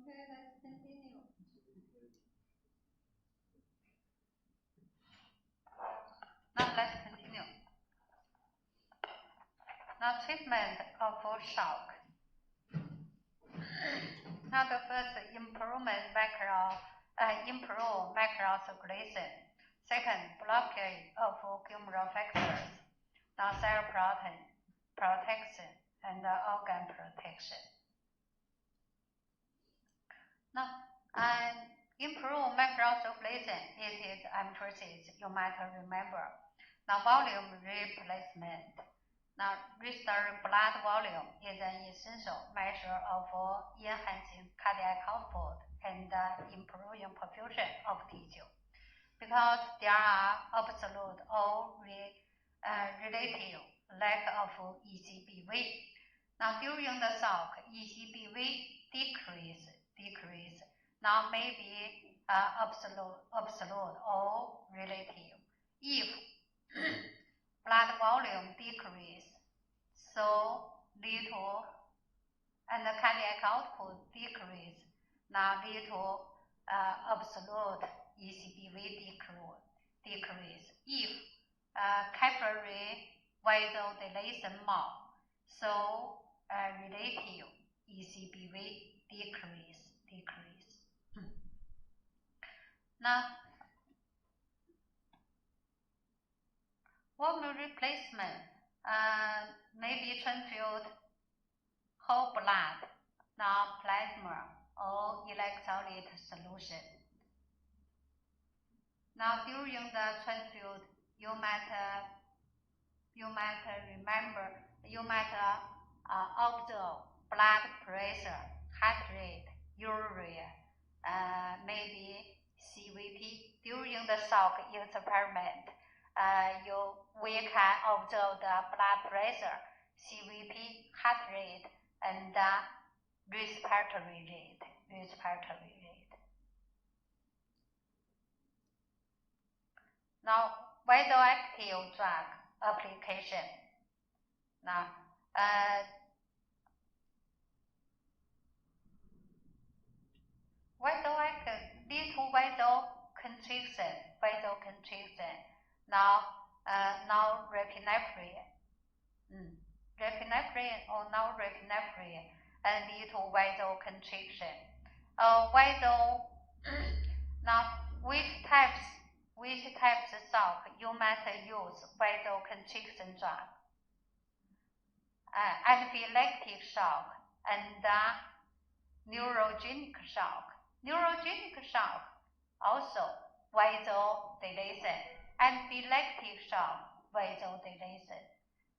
Okay, let's continue. Now let's continue. Now treatment of shock. Now the first improve microcirculation. Second, blockade of humoral factors. Now cell protection and organ protection. Now, improve microcirculation, it is emphasis, you might remember. Now, volume replacement. Now, restoring blood volume is an essential measure of enhancing cardiac output and improving perfusion of tissue. Because there are absolute or relative lack of ECBV. Now, during the shock, ECBV decrease. Now, maybe absolute or relative. If blood volume decrease, so little, and the cardiac output decrease, now lead to absolute ECBV decrease. If capillary vasodilation more, so relative ECBV decrease. Now, volume replacement maybe transfused whole blood, now plasma or electrolyte solution. Now, during the transfuse, you might observe blood pressure, heart rate, urea, maybe CVP. During the shock experiment, we can observe the blood pressure, CVP, heart rate, and respiratory rate. Now, vasoactive drug application. Now, lead to vasoconstriction. Now repinephrine or now repinephrine and lead to vasoconstriction. Now which types of shock you might use vasoconstriction drug? Anaphylactic shock and neurogenic shock. Neurogenic shock also vasodilation. Anaphylactic shock vasodilation.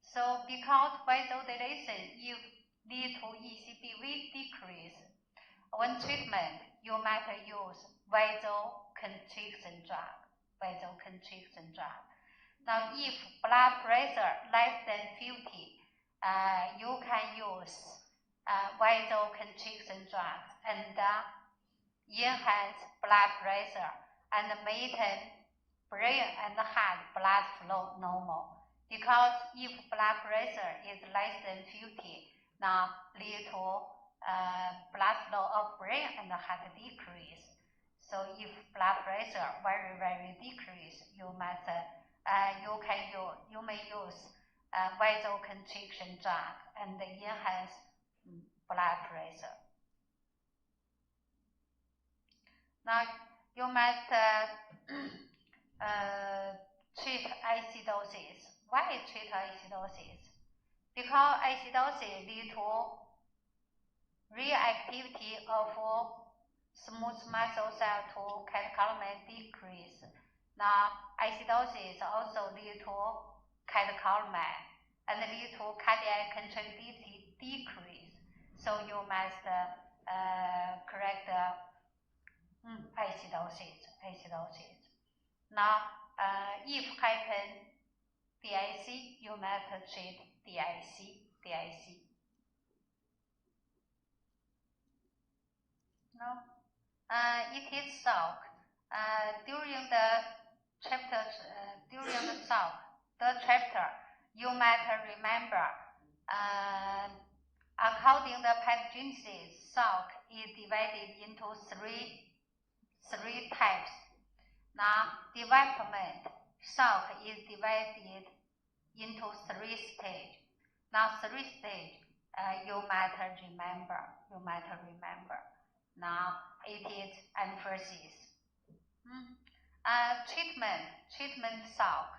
So because vasodilation lead to ECBV decrease, when treatment you might use vasoconstriction drug. Now, if blood pressure less than 50, you can use vasoconstriction drugs and enhance blood pressure and maintain brain and heart blood flow normal. Because if blood pressure is less than 50, now lead to blood flow of brain and heart decrease. So if blood pressure very decrease, you may use vasoconstriction drug and enhance blood pressure. Now you might treat acidosis. Why treat acidosis? Because acidosis lead to reactivity of smooth muscle cell to catecholamine decrease. Now, acidosis also lead to catecholamine and lead to cardiac contractility decrease. So you must correct acidosis. Now, if happen DIC, you must treat DIC. No, it is shock. During the chapter, you might remember According to pathogenesis, shock is divided into three types. Now, development shock is divided into 3 stages. Now, 3 stages you might remember. Now, it is emphasis. Treatment shock.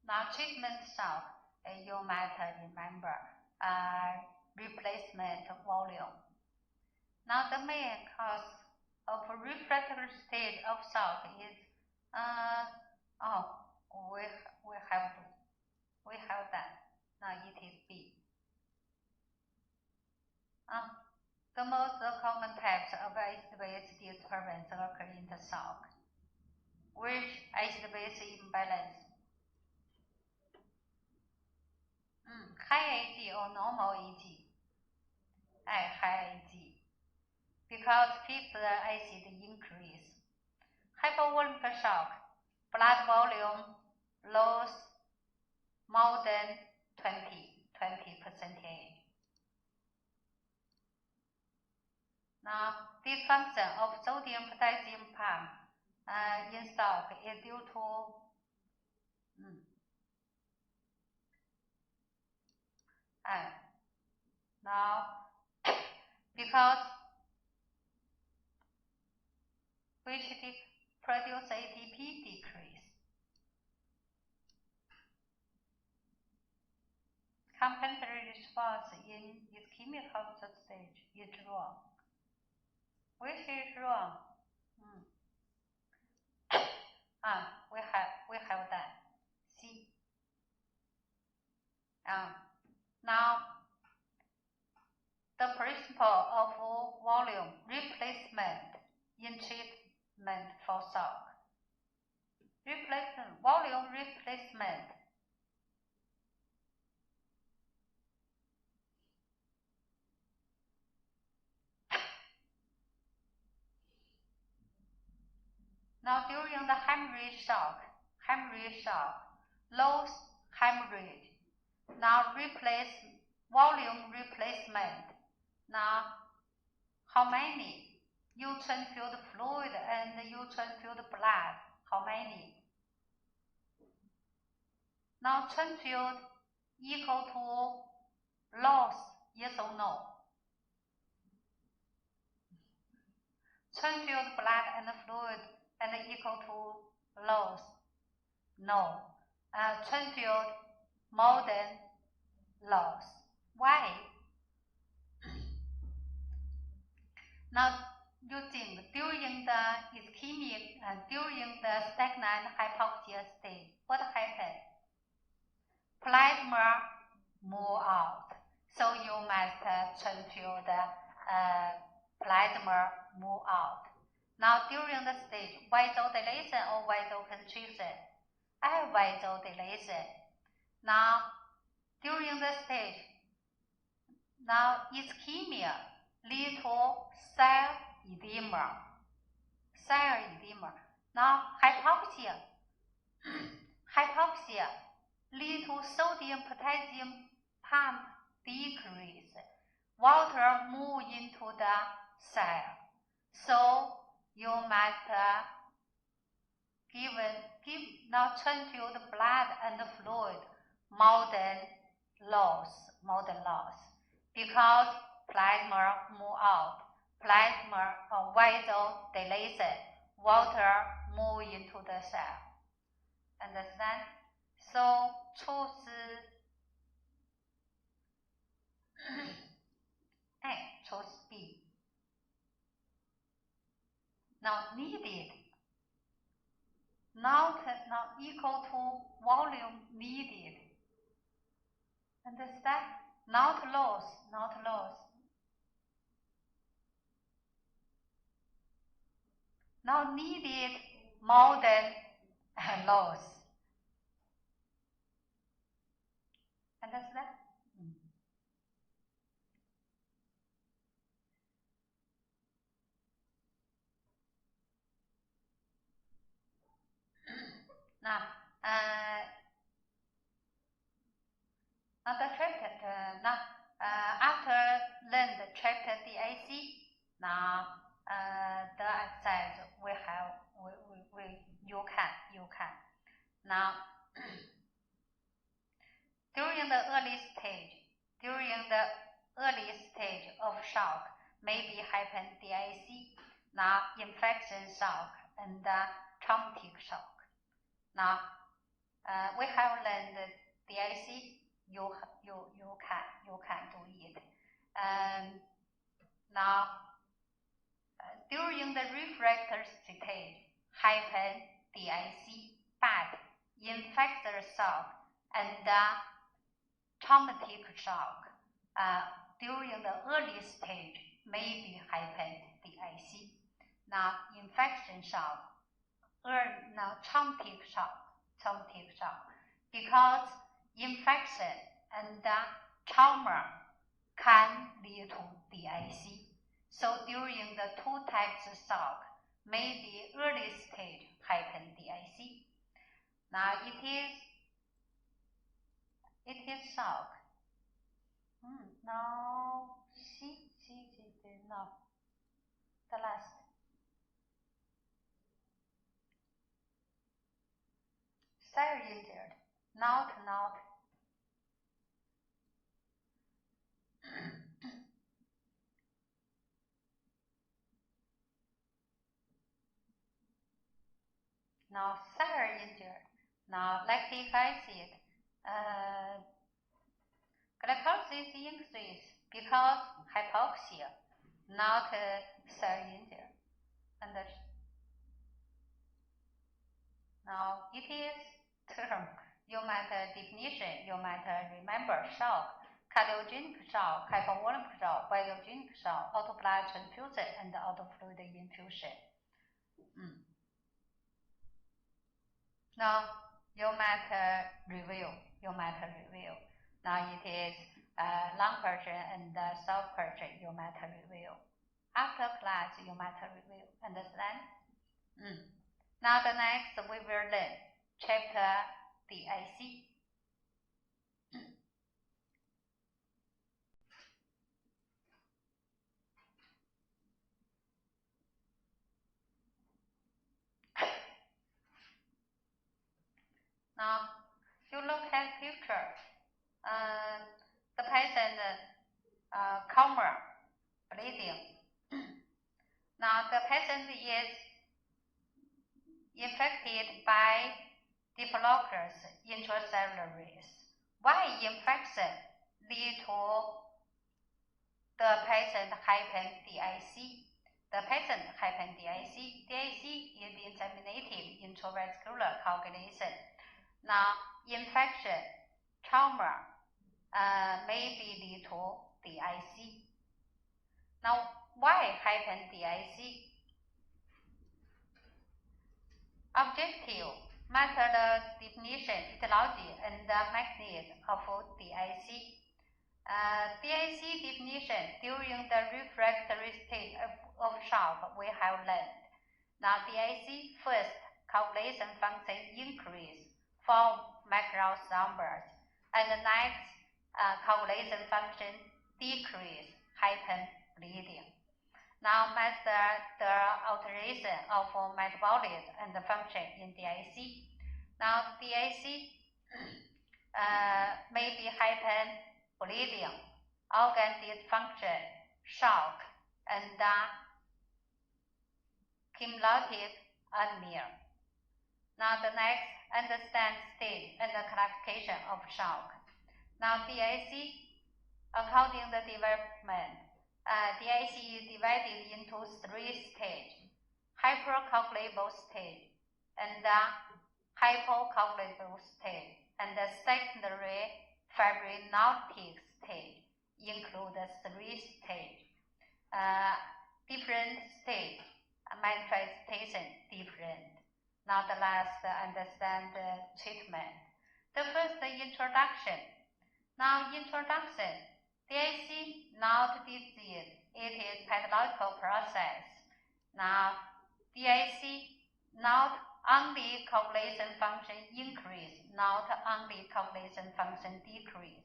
Now, treatment shock you might remember. Replacement volume. Now, the main cause of refractory state of shock is we have that. Now it is B. The most common types of acid-base disturbance occur in the shock. Which acid-base imbalance? High Ag or normal Ag? High Ag. Because fixed acid increase. Hypovolemic shock, blood volume loss more than 20%. Now, dysfunction of sodium-potassium pump in shock is due to now because which produce ATP decrease. Compensatory response in ischemic hospital stage is wrong. Which is wrong? We have that. C. Now, the principle of volume replacement in treatment for shock. Volume replacement. Now, during the hemorrhage shock, loss hemorrhage. Now, volume replacement. Now, how many? Neutron-filled fluid and neutron-filled blood. How many? Now, neutron-filled equal to loss, yes or no? Neutron-filled blood and fluid and equal to loss, no. Neutron-filled more than loss. Why? Now, you think during the ischemic and during the stagnant hypoxia stage, what happened? Plasma move out. So you must transfuse the plasma move out. Now, during the stage, vasodilation or vasoconstriction? Vasodilation. Now, during the stage, now ischemia lead to cell edema. Now, hypoxia lead to sodium-potassium pump decrease. Water move into the cell. So you must give now transfuse the blood and the fluid more than loss, because plasma move out. Plasma or vasodilation, water move into the cell. Understand? So choose B. Now needed, not equal to volume needed. Understand? Not loss. Now needed more than loss. Understand? Now, the treatment. After learned chapter DIC. Now, the exercise we have, you can. Now, during the early stage of shock, maybe happen DIC. Now, infection shock and traumatic shock. Now, we have learned DIC. You can do it. Now, during the refractory stage, happen DIC, but infection shock and traumatic shock during the early stage maybe happen DIC. Now, infection shock, now traumatic shock, because infection and trauma can lead to DIC. So during the two types of shock, maybe early stage happen DIC. Now it is shock. Now no, the last. Severe injured, not. Now severe injured. Now lactic acid, glucose increase because hypoxia, not severe injured. And now it is term. You might definition. You might remember shock, cardiogenic shock, hypovolemic shock, biogenic shock, autoplastic infusion, and autofluid infusion. Now you might review. Now it is lung person and soft person. You might review. After class, you might review. Understand? Now the next we will learn chapter DIC. Now you look at picture. The patient coma, bleeding. Now the patient is infected by Diplodocus intracellularus. Why infection lead to the patient happen DIC? The patient happen DIC. DIC is disseminated intravascular coagulation. Now, infection, trauma maybe lead to DIC. Now, why happen DIC? Objective, method, definition, etiology, and mechanism of DIC. DIC definition during the refractory state of shock we have learned. Now, DIC first, coagulation function increase for macros numbers, and the next coagulation function decrease, happen bleeding. Now, the alteration of metabolism and the function in DIC. Now, DIC maybe happen bleeding, organ dysfunction, shock, and cumulative anemia. Now, the next, understand stage and the classification of shock. Now, DIC, according to the development, DIC is divided into three stages: hypercoagulable stage, and hypocoagulable stage, and the secondary fibrinolytic stage. Include the three stages. Different stage manifestation different. Now the last, understand the treatment. The first, introduction. Now introduction. DIC not disease, it is pathological process. Now DIC not only coagulation function increase, not only coagulation function decrease.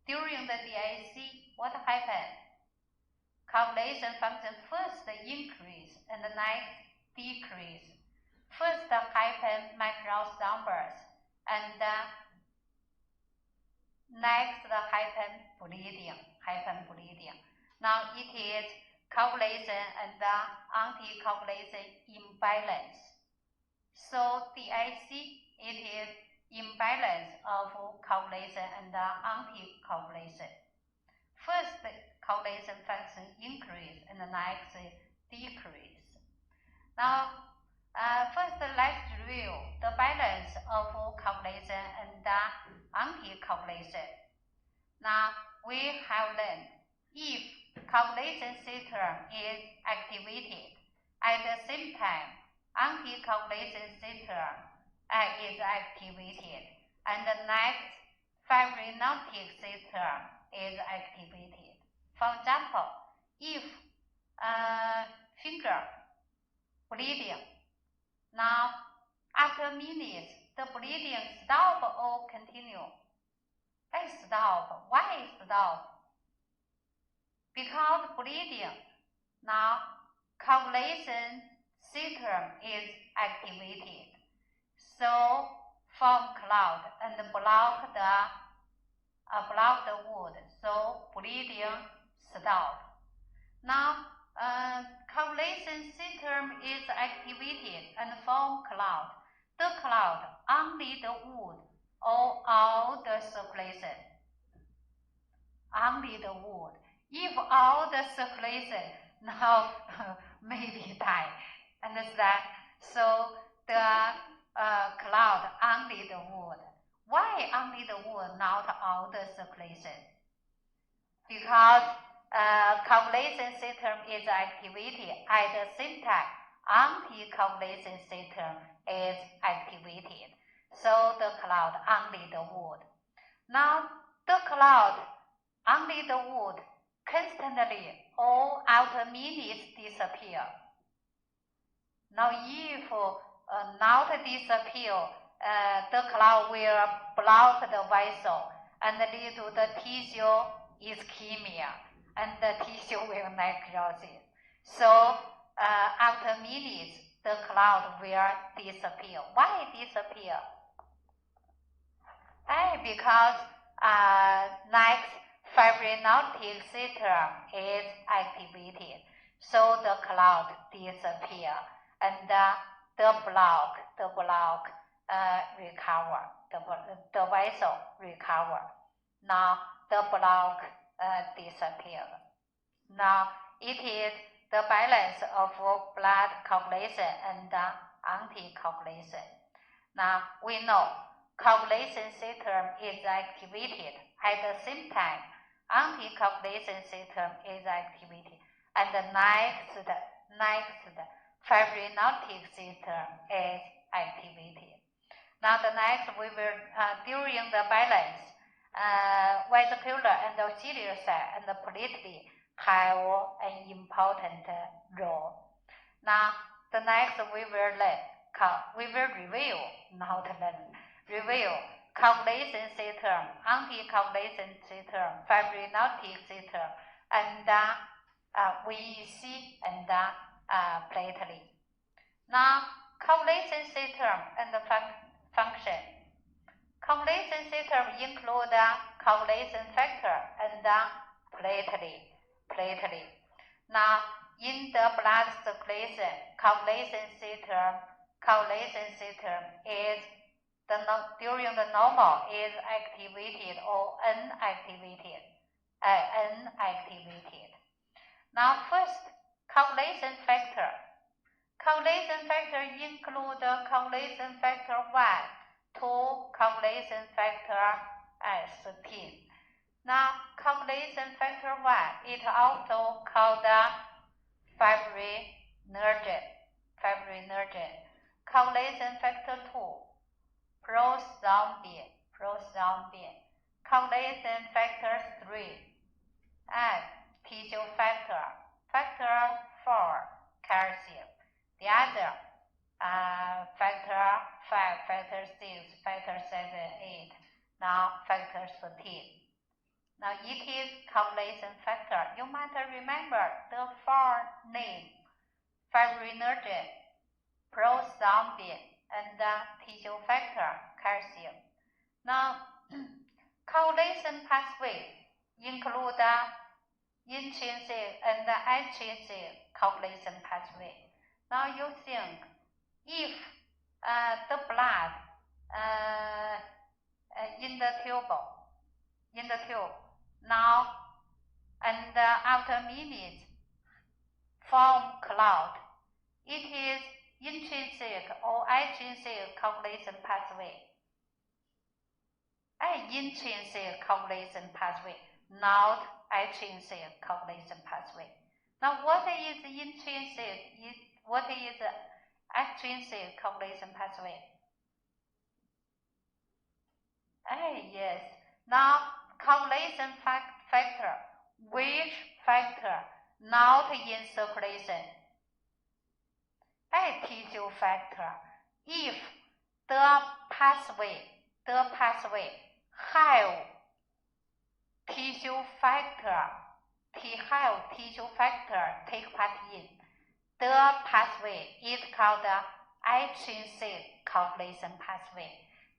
During the DIC, what happened? coagulation function first increase and next decrease. First happen micros numbers and next happen bleeding. Now it is coagulation and anticoagulation imbalance. So DIC, it is imbalance of coagulation and anticoagulation. First coagulation function increase and the next decrease. Now first let's review the balance of coagulation and anticoagulation. Now we have learned if coagulation system is activated, at the same time anticoagulation system is activated, and the next fibrinolytic system is activated. For example, if finger bleeding, now after minutes the bleeding stop or continue? Let's stop. Why stop? Because bleeding, now coagulation system is activated, so form clot and block the wound, so bleeding stop. Now coagulation system is activated and form clot. The clot only the wound or all the circulation? Only the wound. If all the circulation, now maybe die. Understand? So the clot only the wound. Why only the wound, not all the circulation? Because coagulation system is activated, at the same time anticoagulation system is activated, so the clot only the wound. Now the clot only the wound constantly or after minutes disappear. Now if not disappear, the clot will block the vessel and lead to the tissue ischemia, and the tissue will necrosis. So after minutes, the clot will disappear. Why disappear? Because next fibrinolytic system is activated, so the clot disappear and the block recover. The vessel recover. Now the block disappear. Now it is the balance of blood coagulation and anticoagulation. Now we know coagulation system is activated, at the same time anticoagulation system is activated, and the next fibrinolytic system is activated. Now the next we will during the balance, vesicular and auxiliary cell and the platelet have an important role. Now the next we will review, not learn, review coagulation system, anticoagulation system, fibrinolytic system, and VEC and platelet. Now coagulation system and the function. Coagulation system include coagulation factor and platelet. Now in the blood circulation, coagulation system is during the normal is activated or unactivated. Now first, coagulation factor. Coagulation factor include coagulation factor 1 to coagulation factor 13. Now coagulation factor 1, it also called fibrinogen. Coagulation factor 2, prothrombin. Coagulation factor 3, and tissue factor. Factor 4, calcium. The other factor 5, factor 6, factor 7, 8. Now factor 13. Now it is coagulation factor. factor, you might remember the four names: fibrinogen, prothrombin, and tissue factor, calcium. Now, coagulation pathway include intrinsic and extrinsic coagulation pathway. Now you think, if the blood in the tube, now and after minutes form clot, it is intrinsic or extrinsic coagulation pathway. Intrinsic coagulation pathway, not extrinsic coagulation pathway. Now, what is intrinsic? What is extrinsic coagulation pathway? Yes. Now, coagulation factor. Which factor not in circulation? Tissue factor. If the pathway have tissue factor take part in, the pathway is called extrinsic coagulation pathway,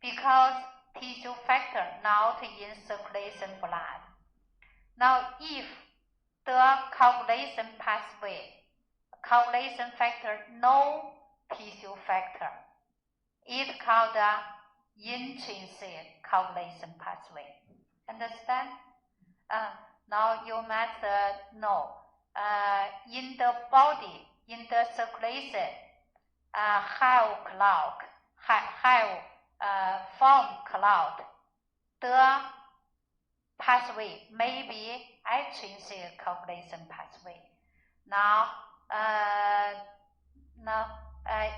because tissue factor not in circulation blood. Now, if the coagulation factor no tissue factor, it's called intrinsic coagulation pathway. Understand? Now you must know, in the body, in the circulation, have form clot, the pathway may be extrinsic coagulation pathway. Now,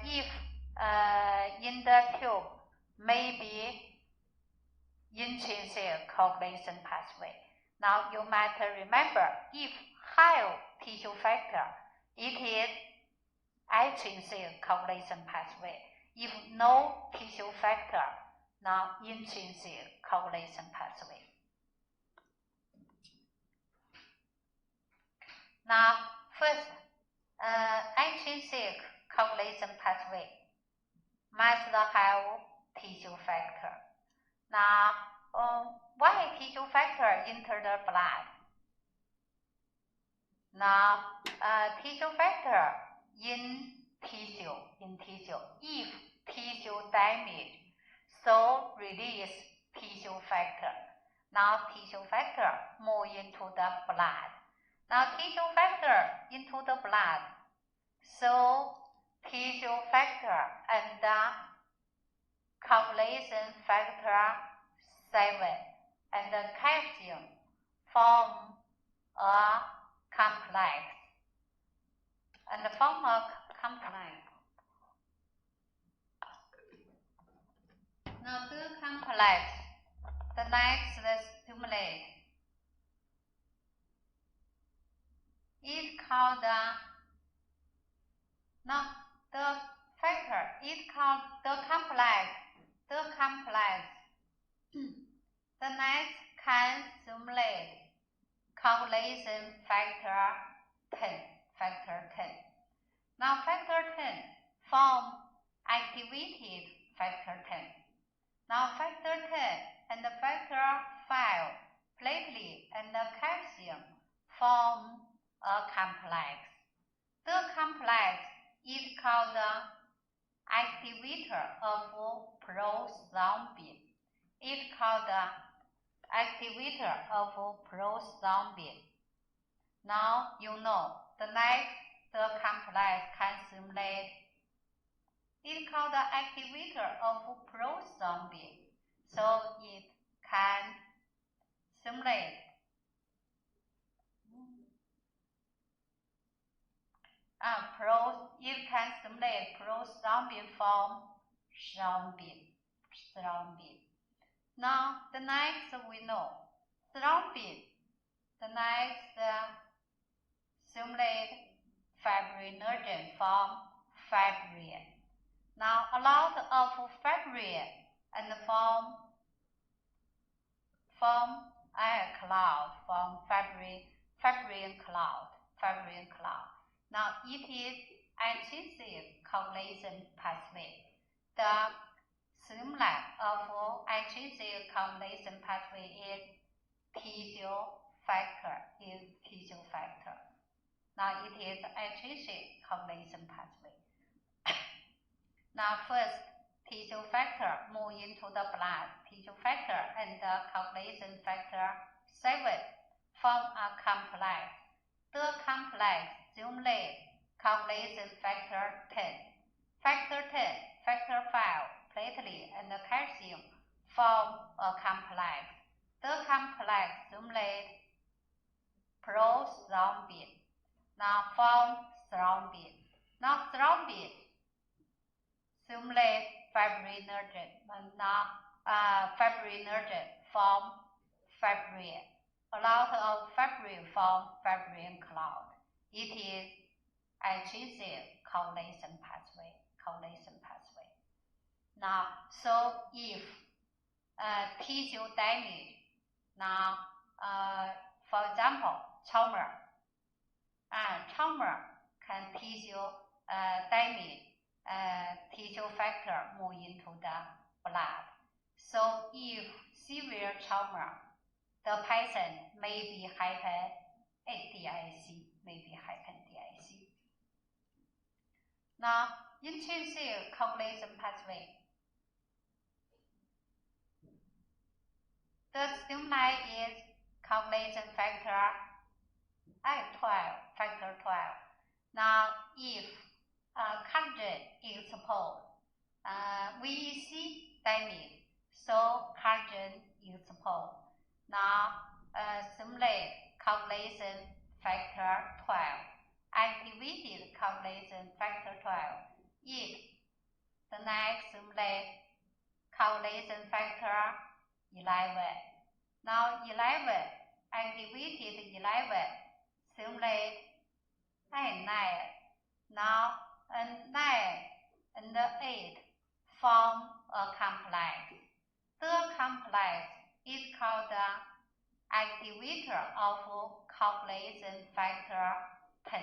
if in the tube, may be intrinsic coagulation pathway. Now you might remember, if have tissue factor, it is extrinsic coagulation pathway. If no tissue factor, now intrinsic coagulation pathway. Now, first, extrinsic coagulation pathway must have tissue factor. Now, why tissue factor enter the blood? Now, tissue factor in tissue, if tissue damage, so release tissue factor. Now, tissue factor move into the blood. Now, tissue factor into the blood, so tissue factor and coagulation factor 7 and calcium form a complex. Now the complex, the next stimulate, is called now the factor is called the complex. The next can stimulate coagulation factor 10. Now factor 10 form activated factor 10. Now factor 10 and the factor 5, platelet and the calcium form a complex. The complex is called the activator of prothrombin. It's called the activator of prothrombin. Now you know the next the complex can stimulate. It's called the activator of prothrombin. So it can stimulate it can stimulate prothrombin from thrombin. Now the next we know thrombin. The next stimulate fibrinogen from fibrin. Now a lot of fibrin and form a clot from fibrin cloud. Now it is intrinsic coagulation pathway. The stimulus of intrinsic coagulation pathway is tissue factor. Now it is intrinsic coagulation pathway. Now first, tissue factor move into the blood. Tissue factor and the coagulation factor 7 form a complex. The complex stimulates coagulation factor 10. Factor 10, factor 5, platelet and calcium form a complex. The complex stimulates prothrombin. Now form thrombin. Now thrombin stimulate fibrinogen. Now fibrinogen form fibrin. A lot of fibrin form fibrin cloud. It is intrinsic coagulation pathway. Now, so if tissue damage, now for example, tumor can tissue damage. Tissue factor move into the blood. So if severe tumor, the patient may be hyper DIC. Now, intrinsic coagulation pathway. The stimuli is coagulation factor 12. Now, if collagen is exposed, we see damage, so collagen is exposed. Now, stimulate coagulation factor 12. Activated coagulation factor 12. If the next stimulate coagulation factor 11. Now 11, activated 11, stimulate 9. Now 9 and 8 form a complex. The complex is called the activator of coagulation factor 10.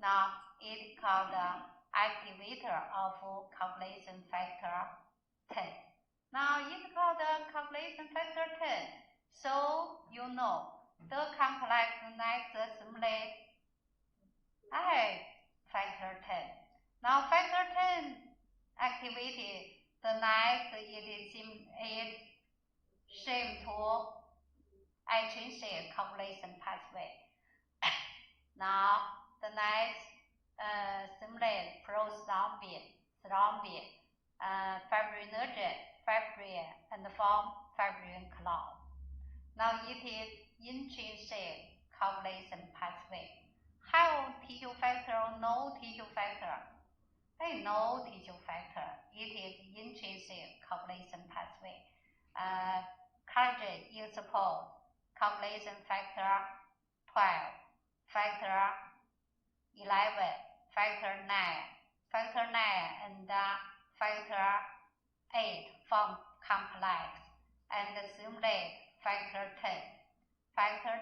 Now it is called the activator of coagulation factor 10. Now it's called the coagulation factor 10. So you know the complex next stimulate factor 10. Now factor 10 activated, the next it same to intrinsic coagulation pathway. Now the next stimulate prothrombin, fibrinogen, fibrin, and form fibrin cloud. Now it is intrinsic coagulation pathway. Have tissue factor or no tissue factor? No tissue factor. It is intrinsic coagulation pathway. Collagen is supposed coagulation factor 12, factor 11, factor 9, and factor 8 form complex and stimulate factor 10, factor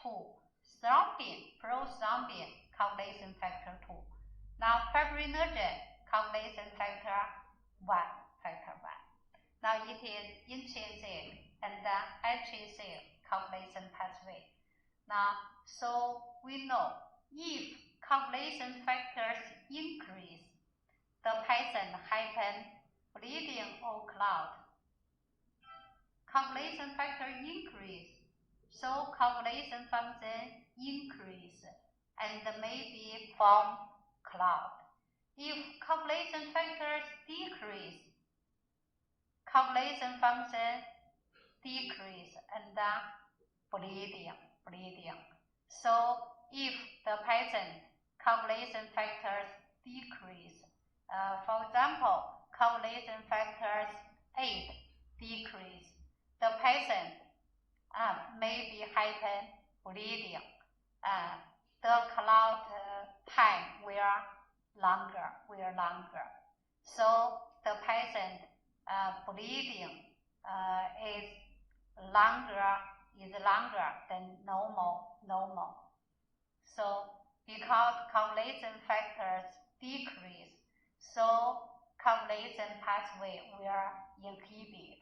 2, prothrombin, coagulation factor 2. Now fibrinogen, coagulation factor 1. Now it is intrinsic and extrinsic coagulation pathway. Now, so we know if coagulation factors increase, the patient happen bleeding or clot. Coagulation factor increase, so coagulation function increase and maybe form clot. If coagulation factors decrease, coagulation function decrease and bleeding. So if the patient coagulation factors decrease, for example, coagulation factors 8 decrease, the patient may be happen bleeding. The clot time will longer. So the patient bleeding is longer is longer than normal. So because coagulation factors decrease, so coagulation pathway will inhibit.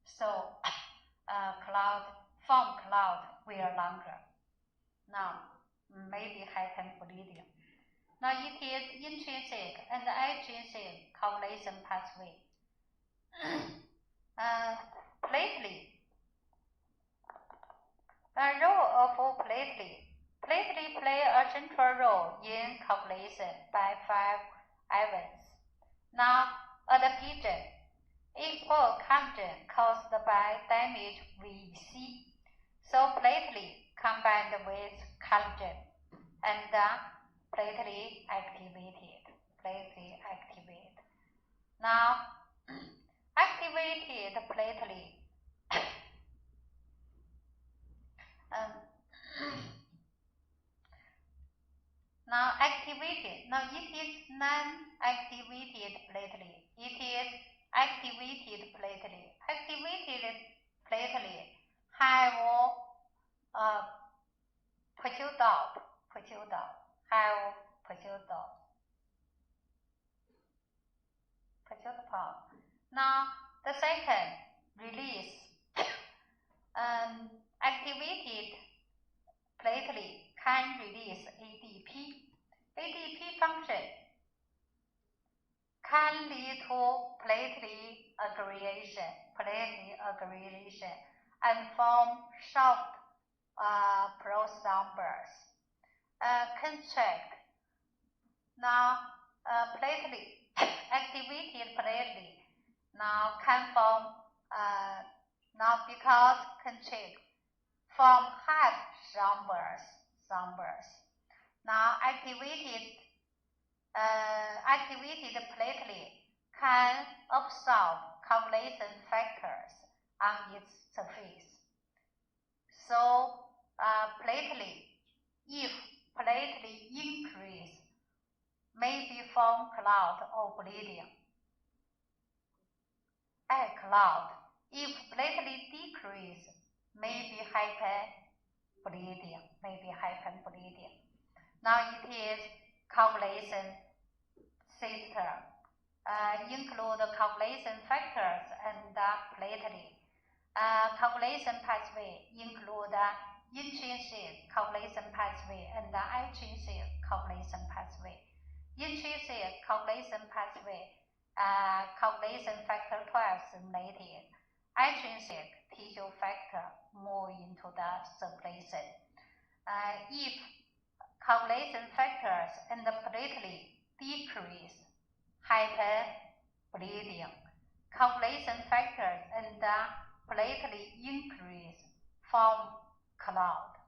So form clot will longer. Now maybe happen bleeding. Now it is intrinsic and extrinsic coagulation pathway. Platelet. The role of platelet. Platelet play a central role in coagulation by 5 events. Now, adhesion. Exposed collagen caused by damage we see. So platelet combined with collagen and platelet activated. Now, activated platelet. Now it is non-activated platelet. It is activated platelet. Activated platelet have pulse. Now the second release activated platelet can release ADP. ADP function can lead to platelet aggregation and form soft prothrombus. Contract. Now activated platelet now can form now because contract form half thrombus. Now activated platelet can absorb coagulation factors on its surface. So if platelet increase, maybe form clot or bleeding. Clot. If platelet decrease, maybe happen bleeding. Now it is coagulation system. Include coagulation factors and platelet. Coagulation pathway include intrinsic coagulation pathway and extrinsic coagulation pathway. Intrinsic coagulation pathway, coagulation factor 12 stimulated. Extrinsic tissue factor move into the circulation. If coagulation factors and the platelet decrease, happen bleeding. Coagulation factors and the platelet increase, form clot,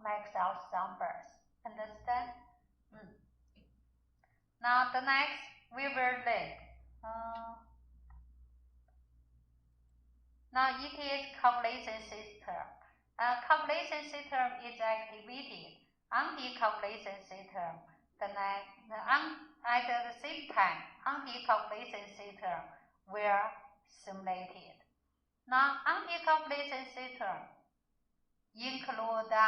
makes out thrombus. Understand? Now the next we will learn. Now it is coagulation system. Coagulation system is activated. Anticoagulation system. At the same time, anticoagulation system were stimulated. Now anticoagulation system include the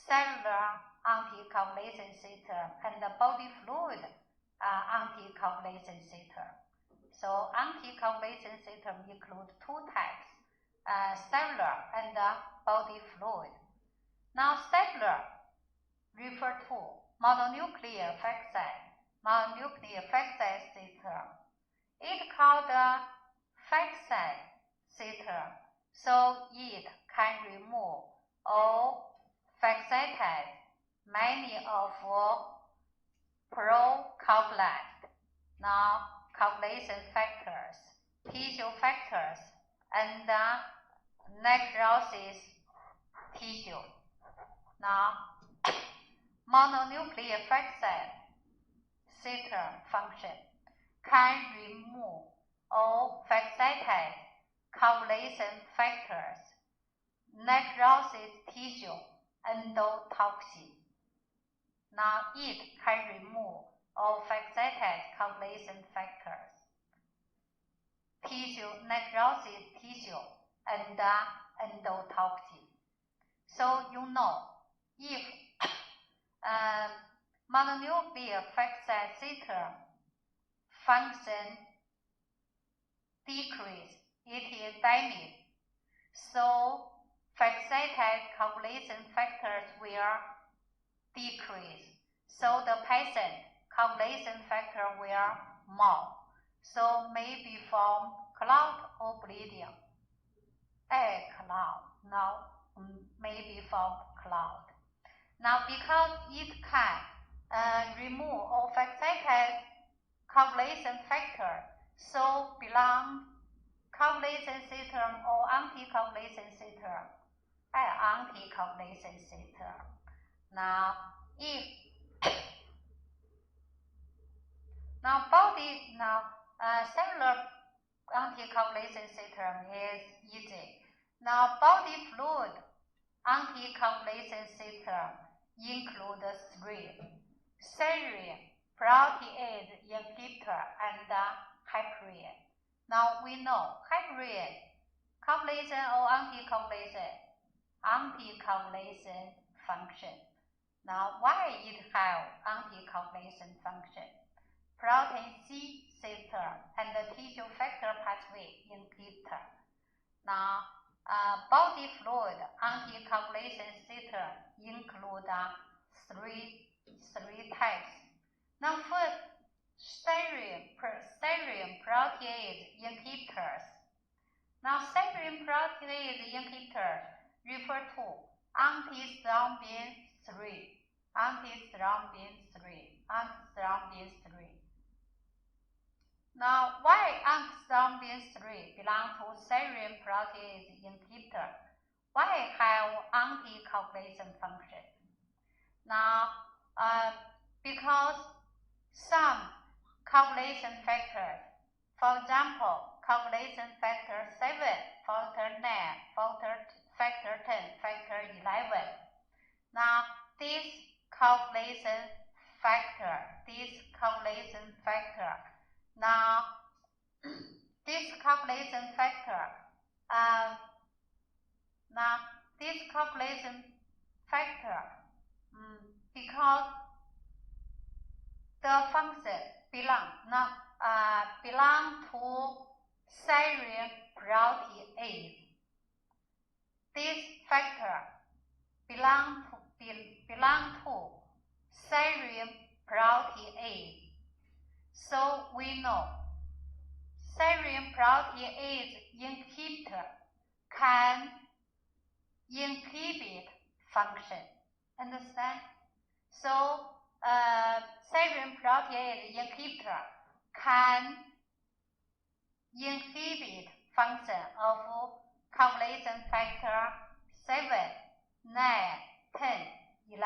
cellular anticoagulation system and the body fluid anticoagulation system. So anticoagulation system include two types, cellular and body fluid. Now cellular refer to mononuclear facet system. It called the facet system, so it can remove all faceted many of procoagulant, now coagulation factors, tissue factors, and necrosis tissue. Now mononuclear facet system function can remove all faceted coagulation factors, necrosis tissue, endotoxin. Now it can remove all faceted coagulation factors, necrosis tissue, and endotoxin. So you know, if mononuclear phagocytor function decrease, it is damaged. So phagocytic coagulation factors will decrease. So the patient coagulation factor will more. So maybe from clot or bleeding. Clot. No, maybe from clot. Now because it can remove all phagocytic coagulation factor, so belong coagulation system or anticoagulation system. Anticoagulation system. Now if cellular anticoagulation system is easy. Now body fluid anticoagulation system include three: serine, protease inhibitor, and heparin. Now we know heparin, coagulation or anticoagulation function. Now why it have anticoagulation function? Protein C receptor and the tissue factor pathway inhibitor. Now body fluid anticoagulation system include three types. Now first, serine protease inhibitors. Now serine protease inhibitors refer to antithrombin 3. Now why antithrombin 3 belong to serine protease inhibitor? Why have anticoagulation function? Now because some coagulation factors, for example, coagulation factor 7, factor 9, factor 10, factor 11. Now this coagulation factor, because the function belong to serine protease. This factor belong to serine protease. So we know serine protease inhibitor can inhibit function. Understand? So serine protease inhibitor can inhibit function of coagulation factor 7, 9, 10, 11.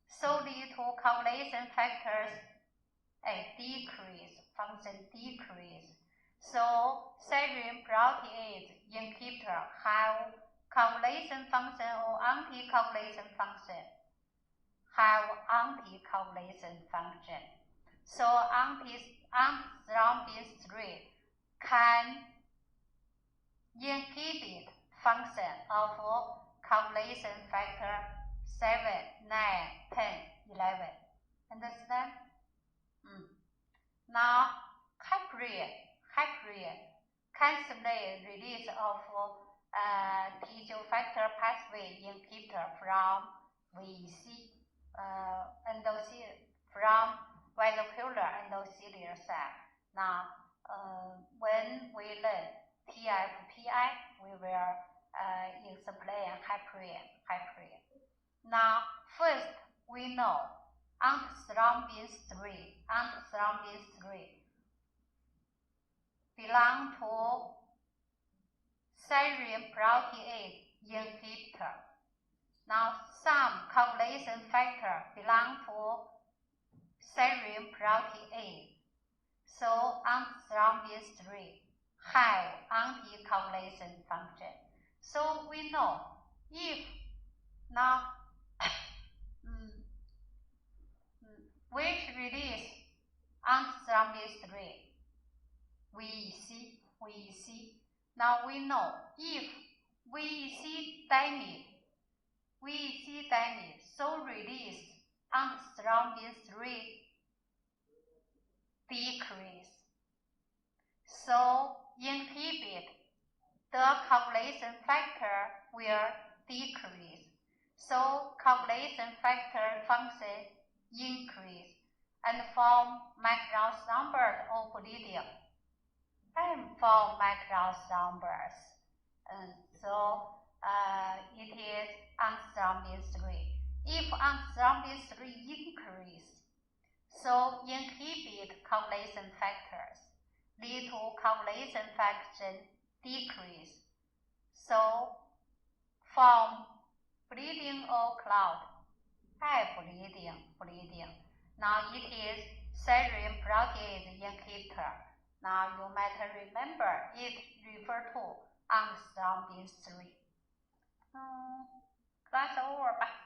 So lead to coagulation factors function decrease. So serine protease inhibitor have coagulation function or anticoagulation function? Have anticoagulation function. So antithrombin 3 can inhibit function of coagulation factor 7, 9, 10, 11. Understand? Now heparin can stimulate release of tissue factor pathway inhibitor from DIC, from vesicular endothelial cell. Now when we learn TFPI, we will explain heparin. Now first we know antithrombin 3 belong to serine protease inhibitor. Now some coagulation factor belong to serine protease. So antithrombin 3 have anticoagulation function. So we know if now which release antithrombin 3, we see. Now we know if VEC damage, so release antithrombin 3 decrease. So inhibit the coagulation factor will decrease. So coagulation factor function increase and form microthrombus or bleeding. And form microthrombus. It is antithrombin 3. If antithrombin 3 increase, so inhibit coagulation factors, lead to coagulation function decrease. So form bleeding or clot, bleeding. Now it is serine protease inhibitor. Now you might remember it refers to antithrombin 3. Class over 吧。